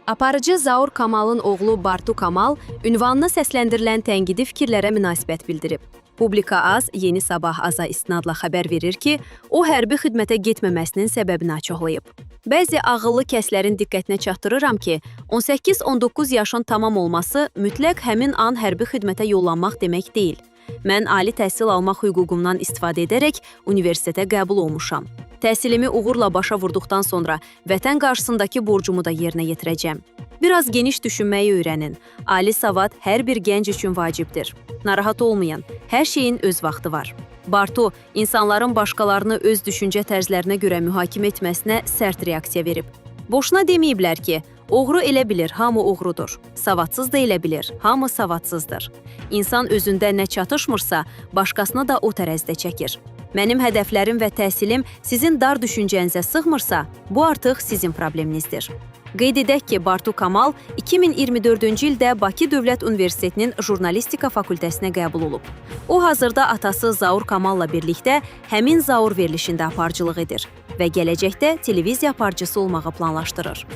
Aparıcı Zaur Kamalın oğlu Bartu Kamal ünvanına səsləndirilən tənqidi fikirlərə münasibət bildirib. Publika AZ Yeni Sabah AZ-a istinadla xəbər verir ki, o hərbi xidmətə getməməsinin səbəbini açıqlayıb. Bəzi ağıllı kəslərin diqqətinə çatdırıram ki, 18-19 yaşın tamam olması mütləq həmin an hərbi xidmətə yollanmaq demək deyil. Mən ali təhsil almaq hüququmdan istifadə edərək universitetə qəbul olmuşam. Təhsilimi uğurla başa vurduqdan sonra vətən qarşısındakı borcumu da yerinə yetirəcəm. Biraz geniş düşünməyi öyrənin. Ali savad hər bir gənc üçün vacibdir. Narahat olmayın, hər şeyin öz vaxtı var. Bartu, insanların başqalarını öz düşüncə tərzlərinə görə mühakimə etməsinə sərt reaksiya verib. Boşuna deməyiblər ki, oğru elə bilir, hamı oğrudur. Savadsız da elə bilir, hamı savadsızdır. İnsan özündə nə çatışmırsa, başqasına da o tərəzdə çəkir. Mənim hədəflərim və təhsilim sizin dar düşüncənizə sığmırsa, bu artıq sizin probleminizdir. Qeyd edək ki, Bartu Kamal 2024-cü ildə Bakı Dövlət Universitetinin Jurnalistika fakültəsinə qəbul olub. O, hazırda atası Zaur Kamalla birlikdə həmin Zaur verilişində aparıcılıq edir və gələcəkdə televiziya aparıcısı olmağı planlaşdırır.